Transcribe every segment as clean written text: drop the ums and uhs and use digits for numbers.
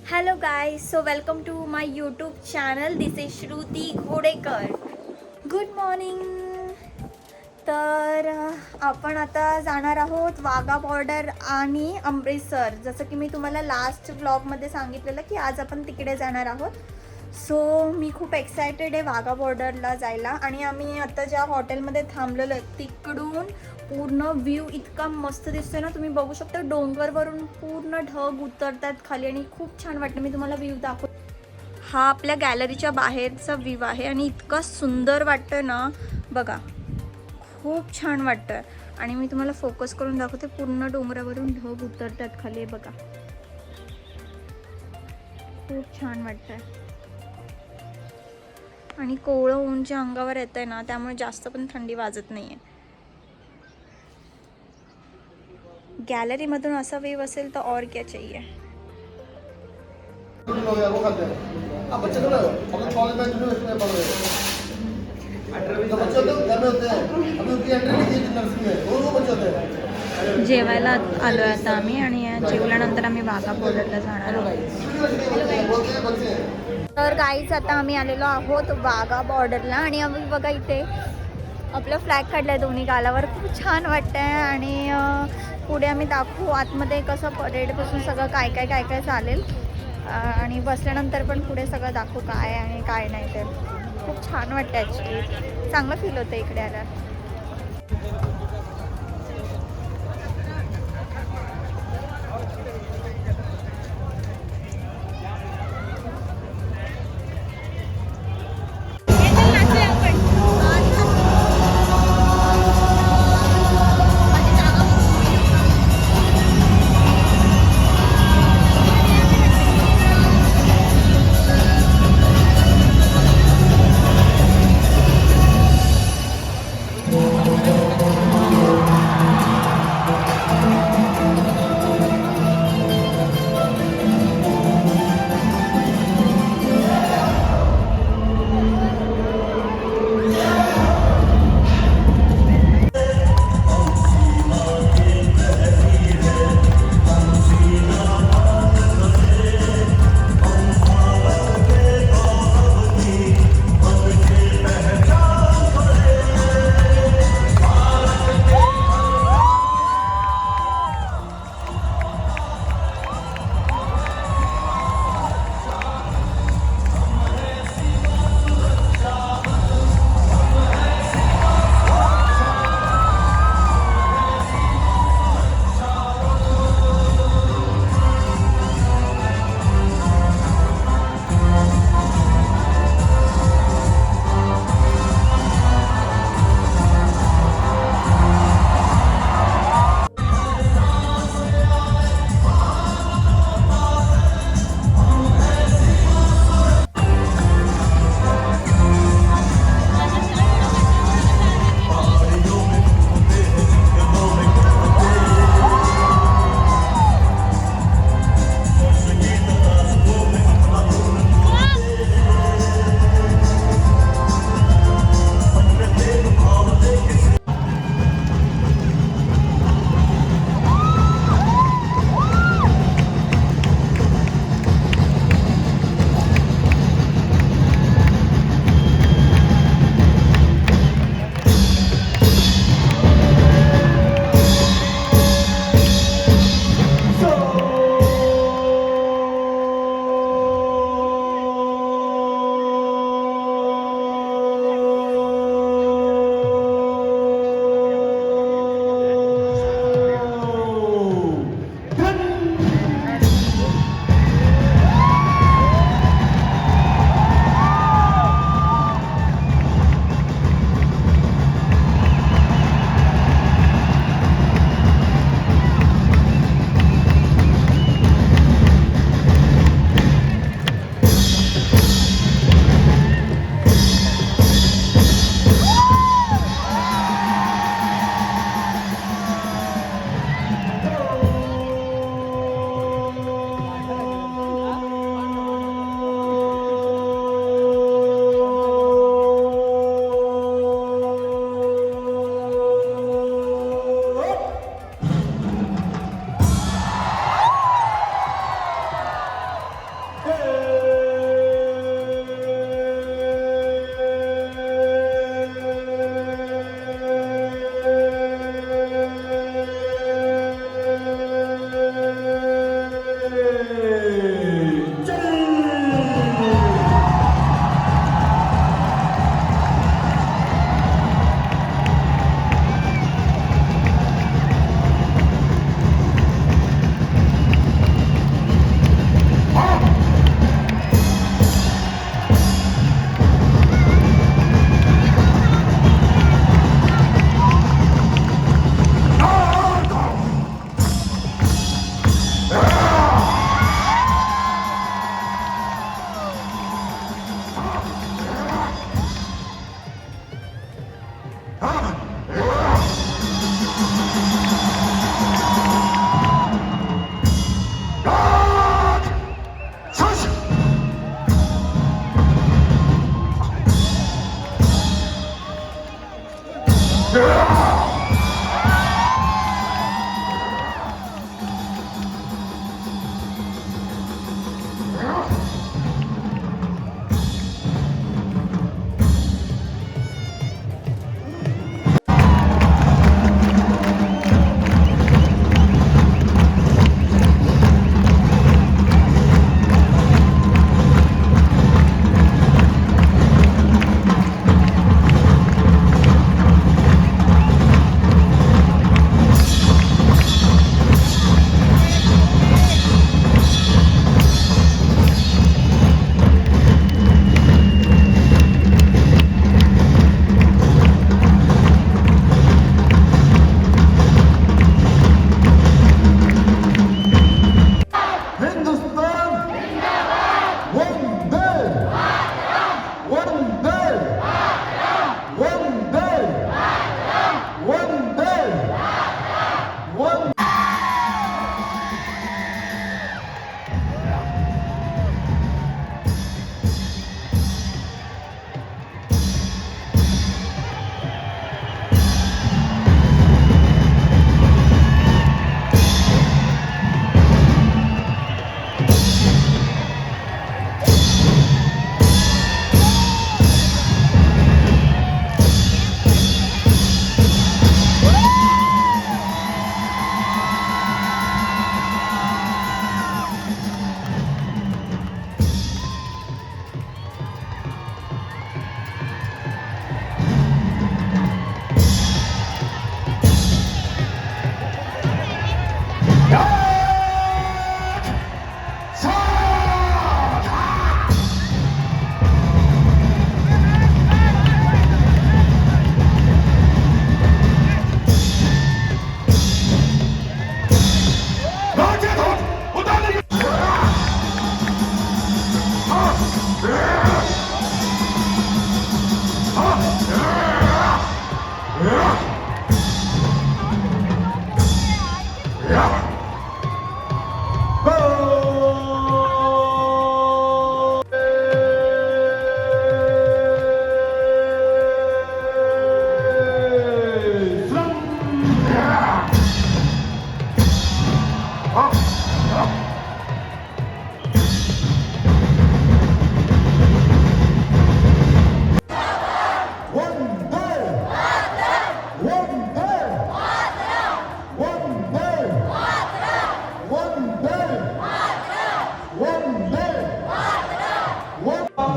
Hello guys, so welcome to my YouTube channel. This is Shruti Ghodekar. Good morning. तर आपण आता जाणार आहोत वाघा बॉर्डर आणि अमृतसर. जसं की मी तुम्हाला लास्ट व्लॉगमध्ये सांगितलेलं की आज आपण तिकडे जाणार आहोत. सो मी खूप एक्सायटेड आहे वाघा बॉर्डरला जायला. आणि आम्ही आता ज्या हॉटेलमध्ये थांबलेलो तिकडून पूर्ण व्ह्यू इतका मस्त दिसतोय ना, तुम्ही बघू शकता. डोंगरवरून पूर्ण ढग उतरतात खाली आणि खूप छान वाटतं. मी तुम्हाला व्ह्यू दाखव. हा आपल्या गॅलरीच्या बाहेरचा व्ह्यू आहे आणि इतका सुंदर वाटतं ना, बघा खूप छान वाटतं. आणि मी तुम्हाला फोकस करून दाखवते. पूर्ण डोंगरावरून ढग उतरतात खाली, बघा खूप छान वाटतं. आणि कोवळं ऊनच्या अंगावर येतंय ना, त्यामुळे जास्त पण थंडी वाजत नाहीये. गॅलरी मधून असा वेव असेल तर और क्या चाहिए. जेवायला आलो आता आम्ही आणि जेवल्यानंतर आम्ही वाघा बॉर्डरला जाणार आहोत. तर गाईच आता आम्ही आलेलो आहोत वाघा बॉर्डरला आणि आम्ही बघा इथे आपला फ्लॅग काढलाय दोन्ही गालावर. खूप छान वाटतंय. आणि पुढे आम्ही दाखवू आतमध्ये कसं परेडपासून सगळं काय काय काय काय चालेल. आणि बसल्यानंतर पण पुढे सगळं दाखवू काय आणि काय नाही. ते खूप छान वाटतं. ॲक्च्युली चांगलं फील होतं इकडे आल्यावर.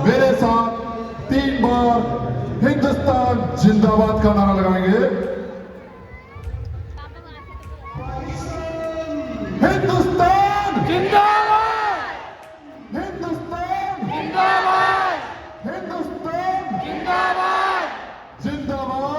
मेरे साथ 3 बार हिंदुस्तान जिंदाबाद का नारा लगाएंगे। हिंदुस्तान जिंदाबाद, हिंदुस्तान जिंदाबाद, हिंदुस्तान जिंदाबाद, जिंदाबाद।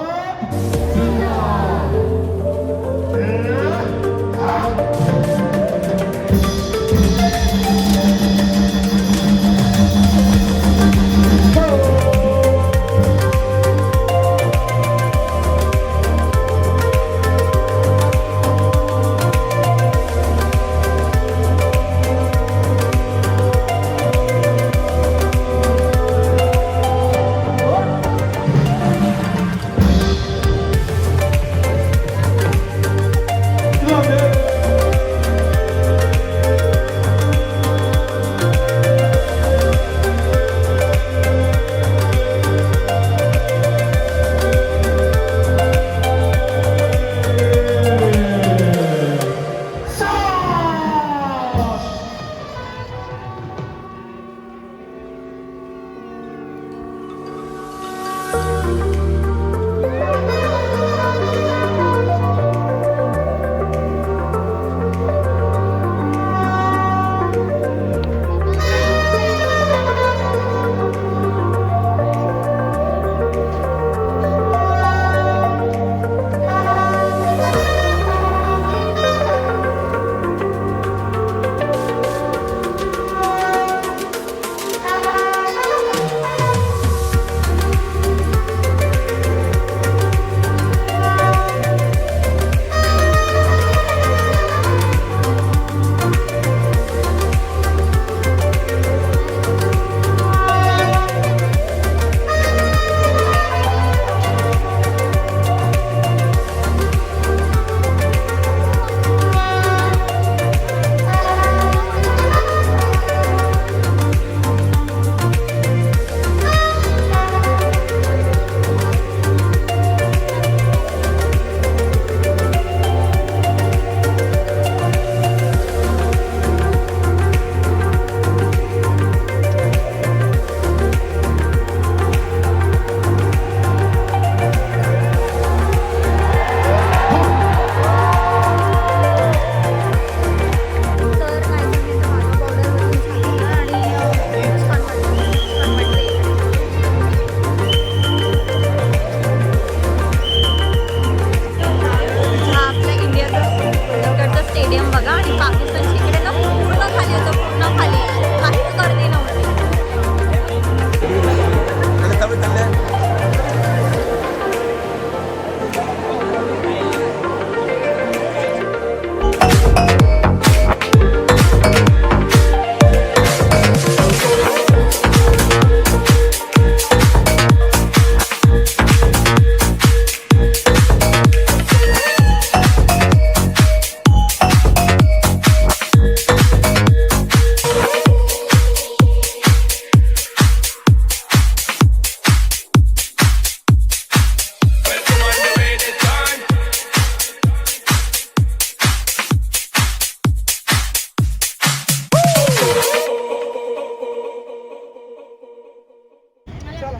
Hello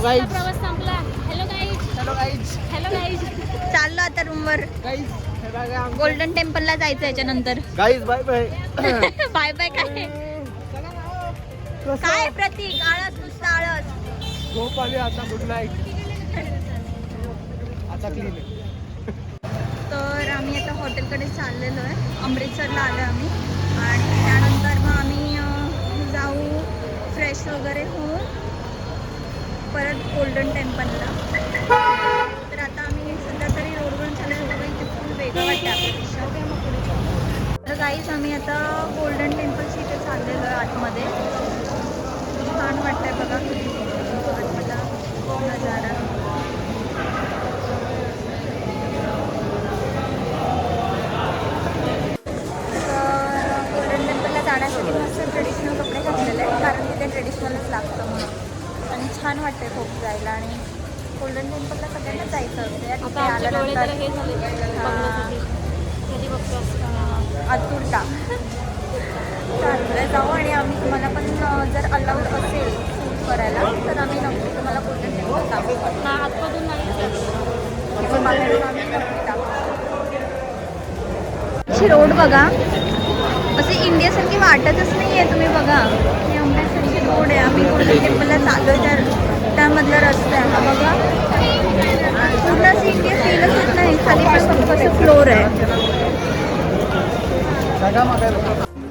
guys. प्रवास संपला. Hello guys. Hello guys. Hello guys. चाललो आता रूमवर. गाईज हे बघा आमचं. गोल्डन टेम्पलला जायचं याच्यानंतर. Guys bye bye. Bye bye. काय प्रतीक? आळस नुसतं आळस. झोप आली आता. Good night. आता क्लीन आहे. तर आम्ही आता हॉटेलकडे चाललेलो आहे. अमृतसरला आलो आम्ही आणि त्यानंतर मग आम्ही जाऊ फ्रेश वगैरे होऊन परत गोल्डन टेम्पलला. तर आता आम्ही सध्या तरी रोडवरून चाललेलो बघा. इथे फुल वेगळं वाटतं आपल्यापेक्षा. तर गाईज आम्ही आता गोल्डन टेम्पलशी इथे चाललेलो आहे आतमध्ये. छान वाटतंय बघा आतमधला नजारा. गोल्डन टेम्पलला जाण्यासाठी मस्त ट्रेडिशनल कपडे घातलेले आहेत कारण तिथे ट्रेडिशनलच लागतं म्हणून. आणि छान वाटते खूप जायला. आणि गोल्डन टेम्पलला सगळ्यांना जायचं असते. तिथे आल्यानंतर आतुरता चाललं जाऊ. आणि आम्ही तुम्हाला पण जर अलाउड असेल शूट करायला तर आम्ही नक्की तुम्हाला गोल्डन टेम्पल दाखवू. आतमधून नाही बाहेरून आम्ही नक्की दाखवू. रोड बघा असे इंडियासारखी वाटतच नाही आहे. तुम्ही बघा हे अमृतसरची रोड आहे. आम्ही गोल्डन टेम्पलला चाललोय तर त्यामधला रस्ता आहे हा बघा. पूर्ण अशी इंडिया फीलच होत नाही. खाली पण फक्त असं फ्लोर आहे.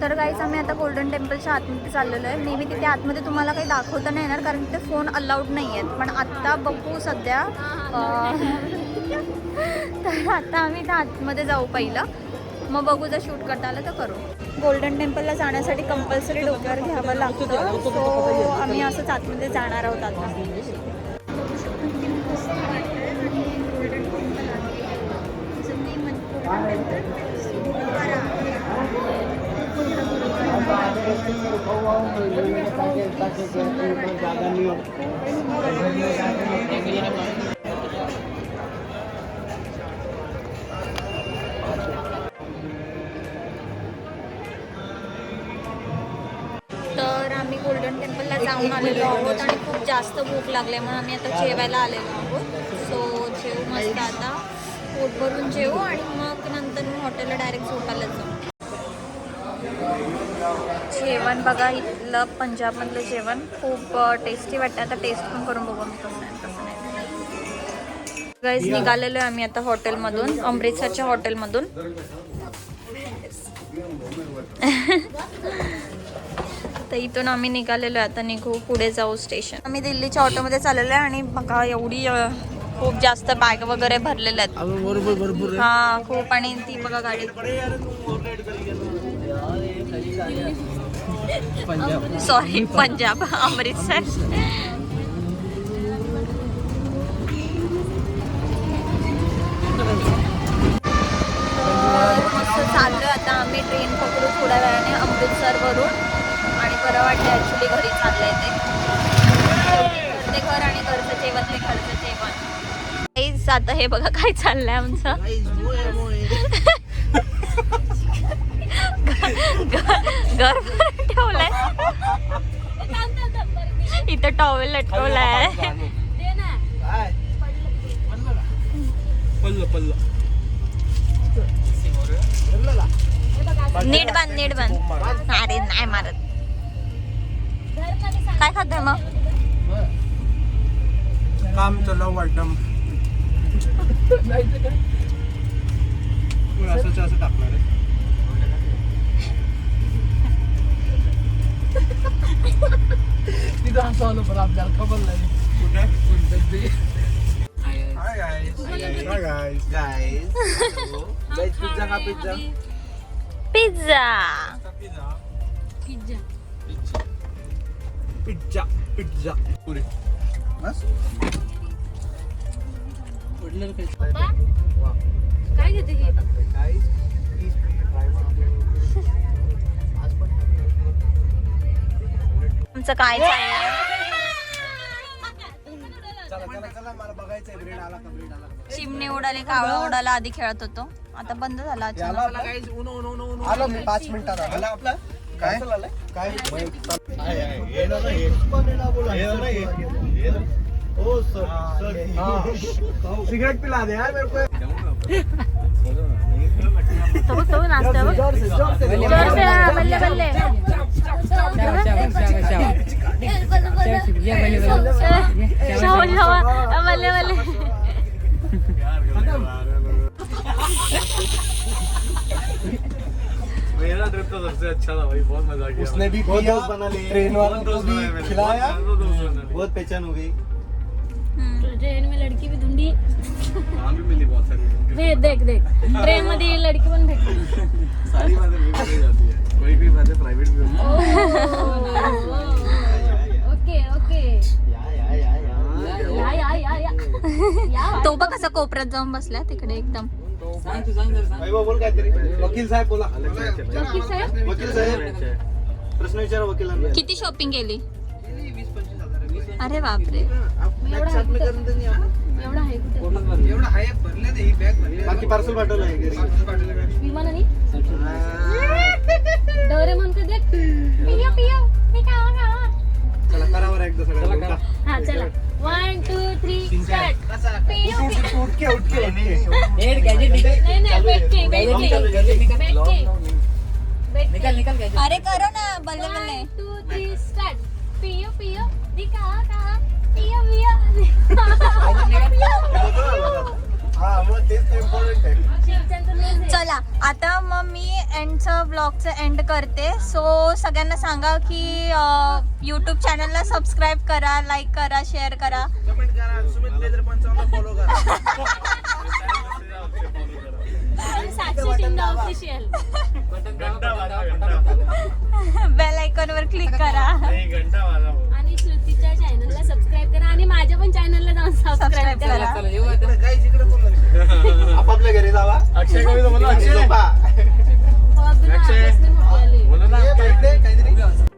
तर गाईज आम्ही आता गोल्डन टेम्पलच्या आतमध्ये चाललेलो आहे. नेहमी तिथे आतमध्ये तुम्हाला काही दाखवता नाही येणार कारण तिथे फोन अलाउड नाही आहेत. पण आत्ता बघू सध्या. तर आता आम्ही त्या आतमध्ये जाऊ पहिलं. मग बघू जर शूट करता आलं तर करू. गोल्डन टेम्पलला जाण्यासाठी कंपल्सरी डोक्यावर घ्यावं लागतं. सो आम्ही असंच आतमध्ये जाणार आहोत आता. तर आम्ही गोल्डन टेम्पलला जाऊन आलेलो आहोत आणि खूप जास्त भूक लागली म्हणून आम्ही आता जेवायला आलेलो आहोत. सो जेवू मस्त आता. पोट भरून जेवू आणि मग नंतर मी हॉटेलला डायरेक्ट झोपायला जाऊ. जेवण बघा इथलं पंजाबमधलं जेवण खूप टेस्टी वाटतं. आता टेस्ट पण करून बघू मी कसं आहे कसं नाही. गाईज निघालेलो आहे आम्ही आता हॉटेलमधून. अमृतसरच्या हॉटेलमधून. तर इथून आम्ही निघालेलो आहे. आता निघू पुढे जाऊ स्टेशन. आम्ही दिल्लीच्या ऑटोमध्ये चाललेलो आहे आणि बघा एवढी खूप जास्त बॅग वगैरे भरलेल्या आहेत. बरोबर हा खूप. आणि ती बघा गाडी सॉरी पंजाब अमृतसर. मस्त चाललोय आता आम्ही. ट्रेन पकडू थोड्या वेळाने अमृतसरवरून. आणि बरं वाटतं ॲक्च्युली घरी चाललंय ते. ते घर आणि घरचं जेवण ते घरचं जेवण. काहीच आता हे बघा काय चाललंय आमचं. घर ठेवलंय इथं टॉवेल लटकवलाय. नीट बांध नीट बांध. अरे नाही मारत. काय खातोय मग? काम चलाव वाटम. असं टाकणार आहे. तिथं असं आलं पण आपल्याला खबर नाही. कुठे Hi guys. Hi guys. Guys. Guys, pizza का pizza? Pizza. Pizza. Pizza. Pizza. पुरे. बस. काय घेते हे? Guys, please try one. आमचं काय चाललंय? चला मला बघायचंय ब्रेड आला का ब्रेड आला का. चिमणे उडाले कावळं उडाला आधी खेळत होतो. आता बंद झाला अचानक. आलो मी 5 मिनिटात आला आपला सिगरेट पिला दे यार मेरे को तो नाचते बघ जोरसे बल्ले बल्ले बल्ले बल्ले मेरा ट्रिप तो सबसे अच्छा था भाई, बहुत मजा किया। उसने भी बहुत दोस्त बना लिए, ट्रेन वालों को भी खिलाया, बहुत पहचान हो गई। ट्रेन में लड़की भी ढूंढी, वहाँ भी मिली बहुत सारी। वे देख ट्रेन मध्ये लड़की पण भेटली. सारी बातें मिल जाती है, कोई बातें प्राइवेट भी होती ओके या तो बघ कसा कोपऱ्यात जाऊन बसला तिकडे एकदम. बोल काहीतरी. वकील साहेब बोला. वकील साहेब वकील साहेब प्रश्न विचारा वकिलांना. किती शॉपिंग केली? अरे बापरे. एवढा आहे कुठे? बाकी पार्सल पाठवलं आहे घरी. विमानाने डोरेमॉन को देख पियो मी खावा चला करावर एकदा सगळं. हा चला 1 2 3 स्टार्ट पियो उठ के नहीं बैठ के अरे करो ना बल्ले बल्ले. 1 2 3 स्टार्ट पियो दिखा कहा पियो हा मग तेच तर इम्पॉर्टंट आहे. चला आता मग मी एंडचं ब्लॉगचं एंड करते. सो सगळ्यांना सांगा की यूट्यूब चॅनलला सबस्क्राईब करा, लाईक करा, शेअर करा, कमेंट करा. सुमित लेदर पंचावन्न फॉलो करा. साक्षी शिंदे ऑफिशियल बेल आयकॉनवर क्लिक करा. घंटा वाला आणि श्रुतीच्या चॅनलला सबस्क्राईब करा आणि माझ्या पण चॅनलला जाऊन सबस्क्राईब करा. आपापल्या घरी जावा. अक्षय को भी तो बोलो, अक्षय झोपा.